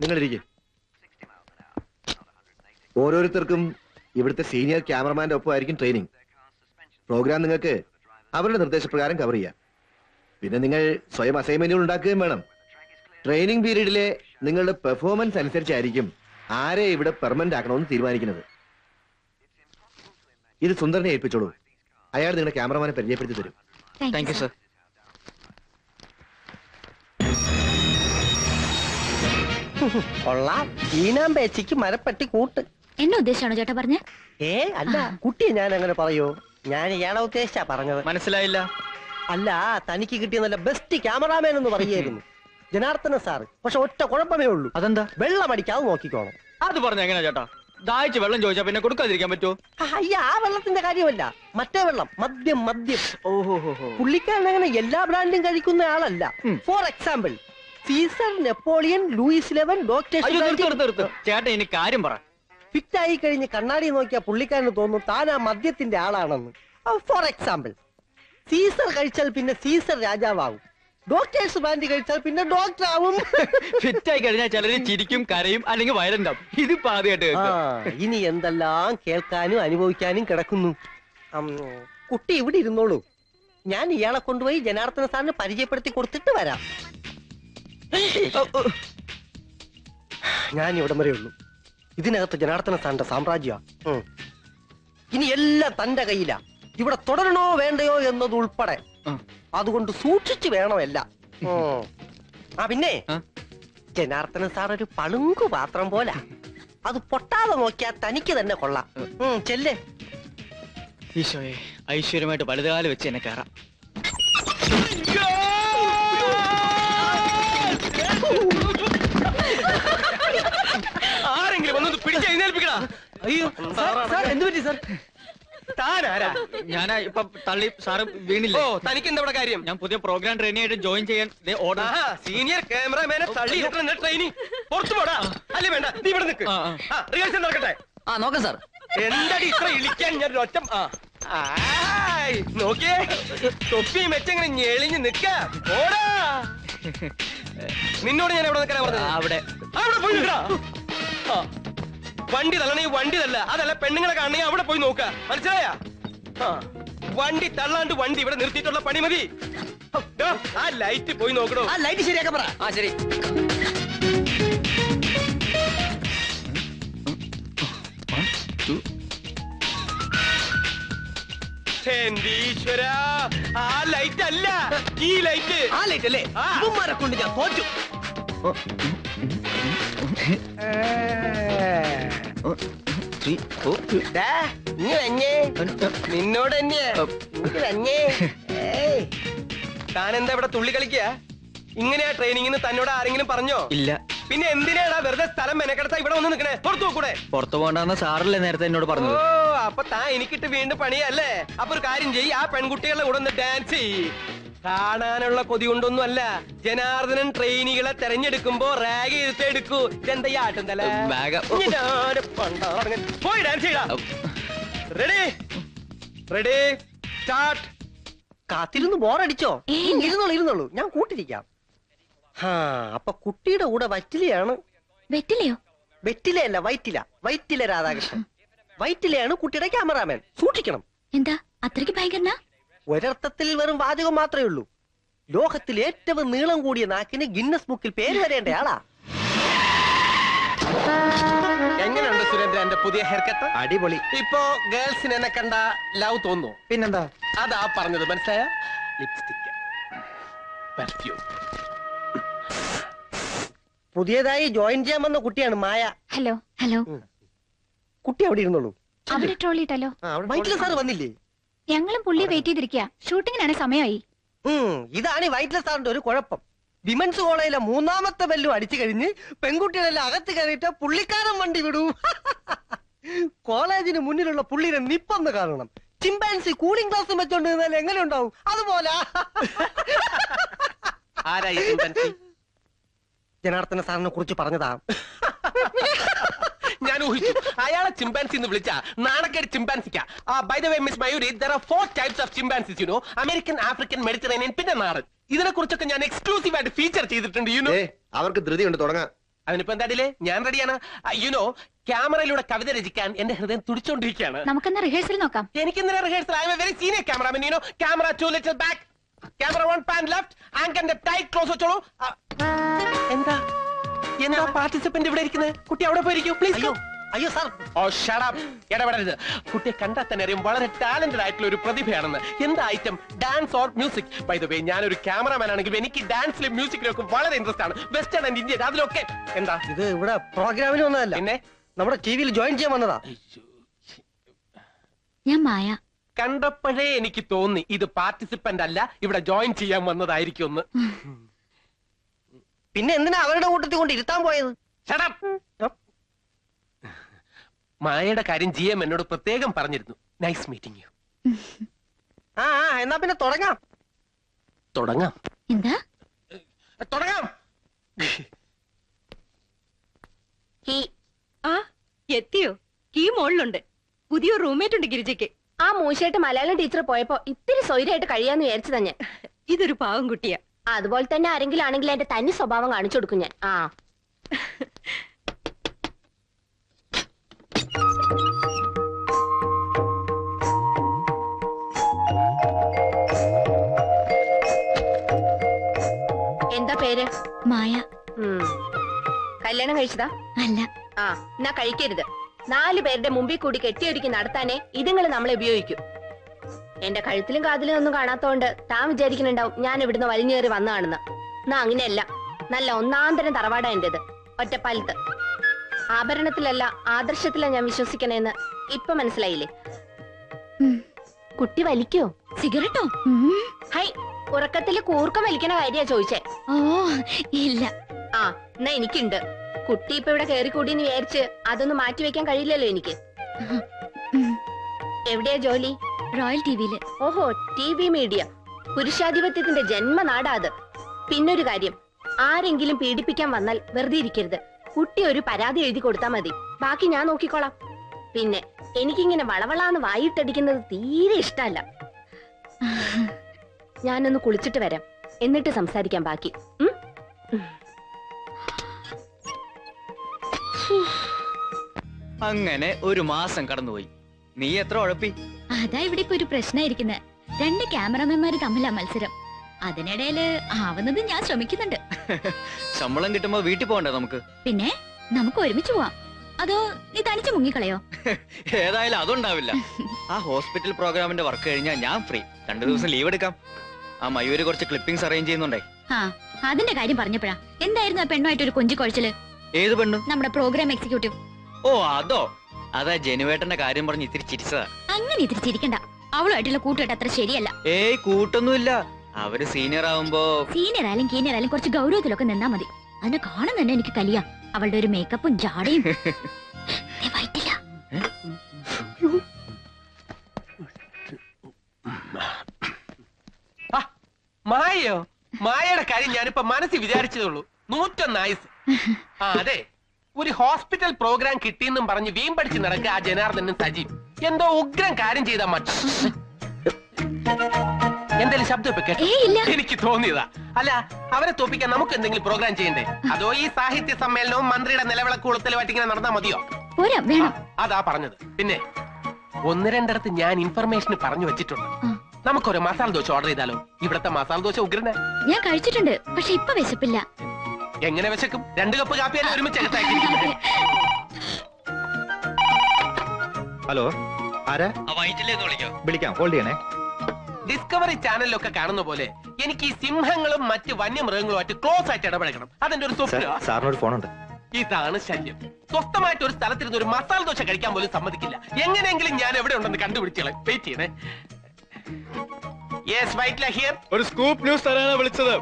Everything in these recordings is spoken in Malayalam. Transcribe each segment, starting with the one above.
നിങ്ങളിരിക്കും. ഓരോരുത്തർക്കും ഇവിടുത്തെ സീനിയർ ക്യാമറമാന്റെ ഒപ്പമായിരിക്കും ട്രെയിനിങ്. പ്രോഗ്രാം നിങ്ങൾക്ക് അവരുടെ നിർദ്ദേശപ്രകാരം കവർ ചെയ്യാം. പിന്നെ നിങ്ങൾ സ്വയം അസൈൻമെന്റുകൾ ഉണ്ടാക്കുകയും വേണം. ട്രെയിനിങ് പീരീഡിലെ നിങ്ങളുടെ പെർഫോമൻസ് അനുസരിച്ചായിരിക്കും ആരെ ഇവിടെ പെർമനന്റ് ആക്കണമെന്ന് തീരുമാനിക്കുന്നത്. ഇത് സുന്ദറിനെ ഏൽപ്പിച്ചോളൂ. അയാൾ നിങ്ങളുടെ ക്യാമറമാനെ പരിചയപ്പെടുത്തി തരും. Thank you sir. കൊള്ളാം. ഈനാമ്പേച്ചിക്ക് മരപ്പട്ടി കൂട്ട്. എന്നെ ഉദ്ദേശാണോ ചേട്ടാ പറഞ്ഞ? അല്ല, കുട്ടിയെ ഞാൻ അങ്ങനെ പറയോ? ഞാൻ ഇയാളെ ഉദ്ദേശിച്ചാ പറഞ്ഞത്. മനസ്സിലായില്ല. അല്ല, തനിക്ക് കിട്ടിയ നല്ല ബെസ്റ്റ് ക്യാമറാമാൻ എന്ന് പറയായിരുന്നു ജനാർദ്ദന സാറ്. പക്ഷെ ഒറ്റ കുഴപ്പമേ ഉള്ളൂ. അതെന്താ? വെള്ളം അടിക്കാതെ നോക്കിക്കോണം. അത് പറഞ്ഞ എങ്ങനെയാ ചേട്ടാ? ദാഹിച്ച് വെള്ളം ചോദിച്ചാ പിന്നെ കൊടുക്കാതിരിക്കാൻ പറ്റുമോ? അയ്യ, ആ വെള്ളത്തിന്റെ കാര്യമല്ല, മറ്റേ വെള്ളം. മദ്യം. ഓഹോ. പുള്ളിക്കാരൻ അങ്ങനെ എല്ലാ ബ്രാൻഡും കഴിക്കുന്ന ആളല്ല. For example, Caesar, Napoleon, Louis 11, doctor. ചേട്ടാ ഇനി കാര്യം പറ. ഫിറ്റായി കഴിഞ്ഞ് കണ്ണാടി നോക്കിയാൽ പുള്ളിക്കാരന് തോന്നും താൻ ആ മദ്യത്തിന്റെ ആളാണെന്ന്. ഫോർ എക്സാമ്പിൾ, സീസർ കഴിച്ചാൽ പിന്നെ സീസർ രാജാവാകും. ഡോക്ടേഴ്സ് ബ്രാൻഡ് കഴിച്ചാൽ പിന്നെ ഡോക്ടർ ആവും. ഫിറ്റായി കഴിഞ്ഞാൽ ചിലര് ചിരിക്കും, കരയും, അല്ലെങ്കിൽ വയലന്റ് ആവും. ഇത് പാതിയായിട്ട് ഇനി എന്തെല്ലാം കേൾക്കാനും അനുഭവിക്കാനും കിടക്കുന്നു. കുട്ടി ഇവിടെ ഇരുന്നോളൂ. ഞാൻ ഇയാളെ കൊണ്ടുപോയി ജനാർദ്ദന സാറിന് പരിചയപ്പെടുത്തി കൊടുത്തിട്ട് വരാം. ഞാൻ ഇവിടം വരെ ഉള്ളൂ. ഇതിനകത്ത് ജനാർദ്ദന സാറിന്റെ സാമ്രാജ്യ. ഇനി എല്ലാം തന്റെ കയ്യിലാ. ഇവിടെ തുടരണോ വേണ്ടയോ എന്നത് ഉൾപ്പെടെ. അതുകൊണ്ട് സൂക്ഷിച്ചു വേണമല്ല. പിന്നെ ജനാർദ്ദന സാർ ഒരു പളുങ്കു പാത്രം പോലെ. അത് പൊട്ടാതെ നോക്കിയാൽ തനിക്ക് തന്നെ കൊള്ളാം. ചെല്ലേ. ഈശോയെ, ഐശ്വര്യമായിട്ട് വലുതുകാല് വെച്ച് എന്നെ കയറാം. ആരെങ്കിലും ഒന്ന് പിടിച്ചെഴുന്നേൽപ്പിക്കടാ. അയ്യോ എന്ത് പറ്റി സാർ? താനാരാ? ഞാനാ ഇപ്പൊ തള്ളി സാറ് വീണില്ലേ? ഓ, തനിക്ക് എന്താ ഇവിടെ കാര്യം? ഞാൻ പുതിയ പ്രോഗ്രാം ട്രെയിനി ആയിട്ട് ജോയിൻ ചെയ്യാൻ ഓർഡർ. സീനിയർ ക്യാമറമാനെ തള്ളി ട്രെയിനിങ് പുറത്തു പോടാ. അല്ലേ വേണ്ട, നീ ഇവിടെ നിൽക്ക്. റിഹേഴ്സൽ നടക്കട്ടെ. നോക്കാം സാർ. എന്താടി ഇത്ര ഇളിക്കാൻ ഞാൻ ഒറ്റ. നോക്കിയേ, തൊപ്പി മെച്ചെങ്ങനെ ഞെളിഞ്ഞ് നിക്ക. ഓടാ. നിന്നോട് ഞാൻ എവിടെ നിൽക്കാനാ പറഞ്ഞത്? അവിടെ പോയി നിൽക്കടാ. വണ്ടി തള്ളണേ, വണ്ടി തല്ല. അതല്ല, പെണ്ണുങ്ങളെ കാണണേ അവിടെ പോയി നോക്ക. മനസ്സിലായ? വണ്ടി തള്ളാണ്ട് വണ്ടി ഇവിടെ നിർത്തിയിട്ടുള്ള പണി മതി. ആ ലൈറ്റ് പോയി നോക്കണോ? ആ ലൈറ്റ് ശരിയാക്കാൻ പറ. ശരി. എന്റെ ഈശ്വര, ആ ലൈറ്റ് അല്ല, ഈ ലൈറ്റ്. ആ ലൈറ്റ് അല്ലേ? ഇവന്മാരെ കൊണ്ട് ഞാൻ തോറ്റു. നിന്നോട് താനെന്താ ഇവിടെ തുള്ളി കളിക്കുക? ഇങ്ങനെയാ ട്രെയിനിങ്ങിന് തന്നോട് ആരെങ്കിലും പറഞ്ഞോ? ഇല്ല. പിന്നെ എന്തിനാടാ വെറുതെ സ്ഥലം മെനക്കെടുത്താ ഇവിടെ വന്ന് നിൽക്കണേ? പുറത്തു നോക്കൂടെ? പുറത്തു പോകണ്ടെന്ന് സാറല്ലേ നേരത്തെ എന്നോട് പറഞ്ഞത്? ഓ, അപ്പൊ താൻ എനിക്കിട്ട് വീണ്ടും പണിയല്ലേ? അപ്പൊ ഒരു കാര്യം ചെയ്യ്, ആ പെൺകുട്ടികളുടെ കൂടെ ഒന്ന് ഡാൻസ് ചെയ്യ്. കാണാനുള്ള കൊതി കൊണ്ടൊന്നും അല്ല, ജനാർദ്ദനൻ ട്രെയിനികളെ തെരഞ്ഞെടുക്കുമ്പോ റാഗ് എടുത്തെടുക്കൂ. ഇതെന്തയ്യാട്ടും തല. പോയി ഡാൻസ് ചെയ്യടാ. Ready ready start. കാത്തിരുന്ന് ബോറടിച്ചോ? ഇരുന്നോളൂ, ഞാൻ കൂട്ടിരിക്കാം. അപ്പൊ കുട്ടിയുടെ കൂടെ വൈറ്റിലയാണ്. വെറ്റിലയോ? വെറ്റിലയല്ല, വൈറ്റില രാധാകൃഷ്ണൻ. വൈറ്റിലയാണ് കുട്ടിയുടെ ക്യാമറാമാൻ. സൂക്ഷിക്കണം. എന്താ അത്രയ്ക്ക് ഭയങ്കരനാ? ഒരർത്ഥത്തിൽ വെറും വാചകം മാത്രമേ ഉള്ളൂ. ലോകത്തിൽ ഏറ്റവും നീളം കൂടിയ നാക്കിന് ഗിന്നസ് ബുക്കിൽ പേര് വരേണ്ടയാളാ. എങ്ങനെയുണ്ട് സുരേന്ദ്രന്റെ പുതിയ ഹെയർ കട്ട്? അടിപൊളി. ഇപ്പോ ഗേൾസിന് എന്നെ കണ്ട ലവ് തോന്നുന്നു? പിന്നെന്താ? അതാ പറഞ്ഞത്, മനസ്സിലായ? Lipstick, perfume. പുതിയതായി ജോയിൻ ചെയ്യാൻ വന്ന കുട്ടിയാണ് മായ. ഹലോ. കുട്ടി അവിടെ ഇരുന്നുള്ളൂ. അവിടെ ട്രോളി ഇട്ടല്ലോ. വൈറ്റില സാർ വന്നില്ലേ? ഞങ്ങളും പുള്ളിയെ വെയിറ്റ് ചെയ്തിരിക്കുക. ഷൂട്ടിങ്ങിനാണ് സമയമായി. ഇതാണ് ഈ വൈറ്റില സാറിന്റെ ഒരു കുഴപ്പം. വിമൻസ് കോളേജിലെ 3ാമത്തെ ബെല്ലും അടിച്ചു കഴിഞ്ഞ് പെൺകുട്ടികളെല്ലാം അകത്ത് കയറിയിട്ട് പുള്ളിക്കാരൻ വണ്ടി വിടൂ. കോളേജിന് മുന്നിലുള്ള പുള്ളിനെ നിപ്പൊന്ന് കാണണം. ചിമ്പാൻസി കൂളിംഗ് ഗ്ലാസ് വെച്ചോണ്ട് നിന്നാൽ എങ്ങനെ ഉണ്ടാവും? അതുപോലെ ജനാർദ്ദന സാറിനെ കുറിച്ച് പറഞ്ഞതാ. ഞാൻ ഊഹിച്ചു അയാളെ ചിമ്പാൻസി എന്ന് വിളിച്ച നാണക്കേട് ചിമ്പാൻസിക്കാ. By the way miss Mayuri, there are 4 types of chimpanzees, you know. American, African, Mediterranean, പിന്നെ നാടൻ. ഇതിനെ കുറിച്ചൊക്കെ ഞാൻ എക്സ്ക്ലൂസീവ് ആയിട്ട് ഫീച്ചർ ചെയ്തിട്ടുണ്ട്. അവർക്ക് ധൃതിയുണ്ട്, തുടങ്ങാം. അതിനിപ്പോ എന്താ ഡിലേ? ഞാൻ റെഡിയാണ്. യുനോ, ക്യാമറയിലൂടെ കവിത രചിക്കാൻ എന്റെ ഹൃദയം തുടിച്ചോണ്ടിരിക്കുകയാണ്. നമുക്കെന്നാ റിഹേഴ്സൽ നോക്കാം. എനിക്ക് ഇന്നലെ rehearsal I am a very senior cameraman. You know, camera 2 little back, camera 1 pan left, ആങ്കറിന്റെ ടൈറ്റ് ക്ലോസ് വെച്ചോളൂ. എന്താ എന്താ പാർട്ടിസിപ്പന്റ് ഇവിടെ ഇരിക്കുന്നത്? കുട്ടി അവിടെ പോയിരിക്കും പ്ലീസ്. അയ്യോ അയ്യോ സാർ. ഓ ഷട്ട് അപ്പ്, ഇടപെടരുത്. കുട്ടിയെ കണ്ടാൽ തന്നെ അറിയാം വളരെ ടാലന്റഡ് ആയിട്ടുള്ള ഒരു പ്രതിഭയാണെന്ന്. എന്താ item? Dance or music? By the way, ഞാനൊരു ക്യാമറാമാൻ ആണെങ്കിലും എനിക്ക് ഡാൻസിലും മ്യൂസിക്കിലും ഒക്കെ വളരെ ഇൻട്രസ്റ്റ് ആണ്. വെസ്റ്റേൺ ആൻഡ് ഇന്ത്യൻ അതിലൊക്കെ. എന്താ ഇത് ഇവിടെ പ്രോഗ്രാമിന് വന്നതല്ല, പിന്നെ നമ്മുടെ ടിവിയിൽ ജോയിൻ ചെയ്യാൻ വന്നതാ. ഞാൻ മായ. കണ്ടപ്പോഴേ എനിക്ക് തോന്നി ഇത് പാർട്ടിസിപ്പന്റ് അല്ല, ഇവിടെ ജോയിൻ ചെയ്യാൻ വന്നതായിരിക്കും ഒന്ന്. പിന്നെ എന്തിനാ അവരുടെ കൂട്ടത്തിൽ കൊണ്ട് ഇരുത്താൻ പോയത്? Shut up. മായയുടെ കാര്യം GM എന്നോട് പ്രത്യേകം പറഞ്ഞിരുന്നു. Nice meeting you. ആ എന്നാ പിന്നെ തുടങ്ങാം. തുടങ്ങാം എന്താ? തുടങ്ങാം. എത്തിയോ? കീ മോളിലുണ്ട്. പുതിയൊരു റൂംമേറ്റ് ഉണ്ട് ഗിരിജയ്ക്ക്. ആ മൂശയായിട്ട് മലയാളം ടീച്ചർ പോയപ്പോ ഇത്തിരി സ്വൈര്യമായിട്ട് കഴിയാന്ന് വിചാരിച്ചതാ ഞാൻ. ഇതൊരു പാവം കുട്ടിയാ. അതുപോലെ തന്നെ ആരെങ്കിലും ആണെങ്കിൽ എന്റെ തനി സ്വഭാവം കാണിച്ചു കൊടുക്കും ഞാൻ. എന്താ പേര്? മായ. കല്യാണം കഴിച്ചതാ? അല്ല. എന്നാ കഴിക്കരുത്. 4 പേരുടെ മുമ്പിൽ കൂടി കെട്ടിയൊരുക്കി നടത്താനേ ഇതുങ്ങൾ നമ്മളെ ഉപയോഗിക്കും. എന്റെ കഴുത്തിലും കാതിലും ഒന്നും കാണാത്തോണ്ട് താൻ വിചാരിക്കുന്നുണ്ടാവും ഞാൻ ഇവിടുന്ന് വലിഞ്ഞേറി വന്നതാണെന്ന്. എന്നാ അങ്ങനെയല്ല. നല്ല ഒന്നാന്തരം തറവാടാ എന്റേത്. ഒറ്റപ്പാലത്ത്. ആഭരണത്തിലല്ല ആദർശത്തിലാ ഞാൻ വിശ്വസിക്കണേന്ന് ഇപ്പൊ മനസ്സിലായില്ലേ? കുട്ടി വലിക്കോ? സിഗരറ്റോ? ഹൈ, ഉറക്കത്തില് കൂർക്കം വലിക്കണ കാര്യാ ചോദിച്ചേ. ഓ ഇല്ല. എന്നാ എനിക്കുണ്ട്. കുട്ടി ഇപ്പൊ ഇവിടെ കേറിക്കൂടിന്ന് വിചാരിച്ച് അതൊന്നും മാറ്റി വെക്കാൻ കഴിയില്ലല്ലോ എനിക്ക്. എവിടെയാ ജോലി? റോയൽ ടിവിയില്. ഓഹോ, TV മീഡിയ. പുരുഷാധിപത്യത്തിന്റെ ജന്മനാടാ അത്. പിന്നൊരു കാര്യം, ആരെങ്കിലും പീഡിപ്പിക്കാൻ വന്നാൽ വെറുതെ ഇരിക്കരുത്. കുട്ടി ഒരു പരാതി എഴുതി കൊടുത്താ മതി, ബാക്കി ഞാൻ നോക്കിക്കോളാം. പിന്നെ എനിക്കിങ്ങനെ വളവളാന്ന് വായിട്ടടിക്കുന്നത് തീരെ ഇഷ്ടല്ല. ഞാനൊന്ന് കുളിച്ചിട്ട് വരാം, എന്നിട്ട് സംസാരിക്കാം ബാക്കി. അങ്ങനെ ഒരു മാസം കടന്നുപോയി. നീ എത്ര ഉഴപ്പി? അതാ ഇവിടെ ഇപ്പൊ ഒരു പ്രശ്നമായിരിക്കുന്നത്. 2 ക്യാമറമാൻമാര് തമ്മിലാ മത്സരം. അതിനിടയില് ആവുന്നത് ഞാൻ ശ്രമിക്കുന്നുണ്ട്. ശമ്പളം കിട്ടുമ്പോ വീട്ടിൽ പോകണ്ടേ നമുക്ക്? പിന്നെ നമുക്ക് ഒരുമിച്ച് പോവാം. അതോ നീ തനിച്ച് മുങ്ങിക്കളയോ? ഏതായാലും അതുണ്ടാവില്ല. ആ ഹോസ്പിറ്റൽ പ്രോഗ്രാമിന്റെ വർക്ക് കഴിഞ്ഞാൽ ഞാൻ ഫ്രീ. 2 ദിവസം ലീവ് എടുക്കാം. ആ മയൂര് കുറച്ച് ക്ലിപ്പിംഗ്സ് അറേഞ്ച് ചെയ്യുന്നുണ്ടേ. അതിന്റെ കാര്യം പറഞ്ഞപ്പോഴാ എന്തായിരുന്നു ആ പെണ്ണുമായിട്ടൊരു കൊഞ്ചി കുഴച്ചില്? ഏത് പെണ്ണു? നമ്മുടെ പ്രോഗ്രാം എക്സിക്യൂട്ടീവ്. ഓ അതോ? അതാ ജനുവേട്ടന്റെ കാര്യം പറഞ്ഞ് ഇത്തിരി ചിരിച്ചതാ. അങ്ങനെ ഇത്തിരി ചിരിക്കണ്ട. അവളുമായിട്ടുള്ള കൂട്ടുകെട്ട് അത്ര ശരിയല്ല. ഏയ് കൂട്ടൊന്നുമില്ല. അവര് സീനിയർ ആവുമ്പോ സീനിയർ ആയാലും കീനിയർ ആയാലും കുറച്ച് ഗൗരവത്തിലൊക്കെ നിന്നാ മതി. അതിനെ കാണാൻ തന്നെ എനിക്ക് കലിയാ. അവളുടെ ഒരു മേക്കപ്പും ജാടയും. മായയോ? മായയുടെ കാര്യം ഞാനിപ്പോ മനസ്സിൽ വിചാരിച്ചതുള്ളൂ. 101 ആയുസ്. അതെ, ഒരു ഹോസ്പിറ്റൽ പ്രോഗ്രാം കിട്ടിയെന്നും പറഞ്ഞ് വീമ്പടിച്ച് നടക്കുക ആ ജനാർദ്ദനും സജീവ്. എന്തോ ഉഗ്രം കാര്യം ചെയ്താ മറ്റു. എന്തായാലും ശബ്ദം ഇപ്പൊ കേട്ടോ? എനിക്ക് തോന്നിയതാ. അല്ല, അവരെ തോപ്പിക്കാൻ നമുക്ക് എന്തെങ്കിലും പ്രോഗ്രാം ചെയ്യണ്ടേ? അതോ ഈ സാഹിത്യ സമ്മേളനവും മന്ത്രിയുടെ നിലവിളക്ക് കൊളുത്തലുമായിട്ട് ഇങ്ങനെ നടന്നാ മതിയോ? അതാ പറഞ്ഞത്. പിന്നെ 1-2 ഞാൻ ഇൻഫർമേഷൻ പറഞ്ഞു വെച്ചിട്ടുണ്ട്. നമുക്കൊരു മസാല ദോശ ഓർഡർ ചെയ്താലോ? ഇവിടത്തെ മസാല ദോശ ഉഗ്രന. ഞാൻ കഴിച്ചിട്ടുണ്ട്, പക്ഷെ ഇപ്പൊ വിശപ്പില്ല. എങ്ങനെ വിശക്കും? 2 കപ്പ് കാപ്പിയാലും ഒരുമിച്ച് എടുത്താക്കിയിരിക്കുന്നത്. ഹലോ, ആരാ? വിളിക്കാം, ഹോൾഡ് ചെയ്യണേ. ഡിസ്കവറി ചാനലിലൊക്കെ കാണുന്ന പോലെ എനിക്ക് ഈ സിംഹങ്ങളും മറ്റ് വന്യമൃഗങ്ങളുമായിട്ട് ക്ലോസ് ആയിട്ട് ഇടപെടണം. അതെന്റെ ഒരു സ്വപ്ന. സാറിനൊരു ഫോണുണ്ട്. ഇതാണ് ശല്യം. സ്വസ്ഥമായിട്ട് ഒരു സ്ഥലത്തിരുന്ന് ഒരു മസാല ദോശ കഴിക്കാൻ പോലും സമ്മതിക്കില്ല. എങ്ങനെയെങ്കിലും ഞാൻ എവിടെ ഉണ്ടെന്ന് കണ്ടുപിടിച്ചോളാം. വെയിറ്റ് ചെയ്യണേ. Yes, Vyttila here. ഒരു സ്കൂപ്പ് ന്യൂസ് തരാനാ വിളിച്ചത്.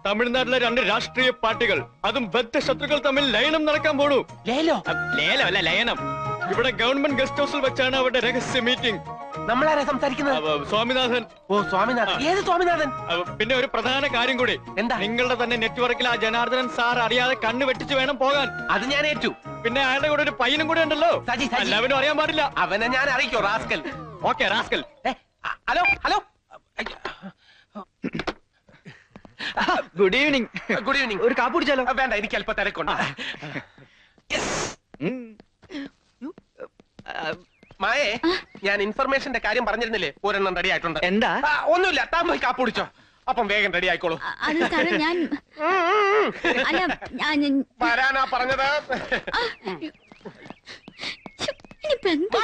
തമിഴ്നാട്ടിലെ 2 രാഷ്ട്രീയ പാർട്ടികൾ, അതും ബദ്ധശത്രുക്കൾ തമ്മിൽ ലയനം നടക്കാൻ പോണു. ലേലം അല്ല, ലയനം. ഇവിടെ ഗവൺമെന്റ് ഗസ്റ്റ് ഹൗസിൽ വെച്ചാണ് അവരുടെ രഹസ്യ മീറ്റിംഗ്. നമ്മളാരാ സംസാരിക്കുന്നത്? സ്വാമിനാഥൻ. ഓ, സ്വാമിനാഥൻ. ഏത് സ്വാമിനാഥൻ? പിന്നെ ഒരു പ്രധാന കാര്യം കൂടി. എന്താ? നിങ്ങളുടെ തന്നെ നെറ്റ്വർക്കിൽ ആ ജനാർദ്ദനൻ സാർ അറിയാതെ കണ്ണ് വെട്ടിച്ച് വേണം പോകാൻ. അത് ഞാൻ ഏറ്റു. പിന്നെ അയാളുടെ കൂടെ ഒരു പയ്യനും കൂടെ ഉണ്ടല്ലോ. എല്ലാവരും അറിയാൻ പാടില്ല. അവനെ ഞാൻ അറിയിക്കോ? Rascal. Okay, rascal. Hello hello. Good evening. Good evening. ഒരു കാപ്പ് കുടിച്ചാലോ? വേണ്ട, എനിക്ക് അല്പം തിരക്കുണ്ട്. മായേ, ഞാൻ ഇൻഫർമേഷന്റെ കാര്യം പറഞ്ഞിരുന്നില്ലേ, ഒരെണ്ണം റെഡി ആയിട്ടുണ്ട്. എന്താ? ഒന്നുമില്ല, താൻ പോയി കാപ്പ് കുടിച്ചോ, അപ്പം വേഗം റെഡി ആയിക്കോളൂ. അത് സാറേ ഞാൻ അല്ല വരാനാ പറഞ്ഞത്. ഇനിയിപ്പോ എന്താ?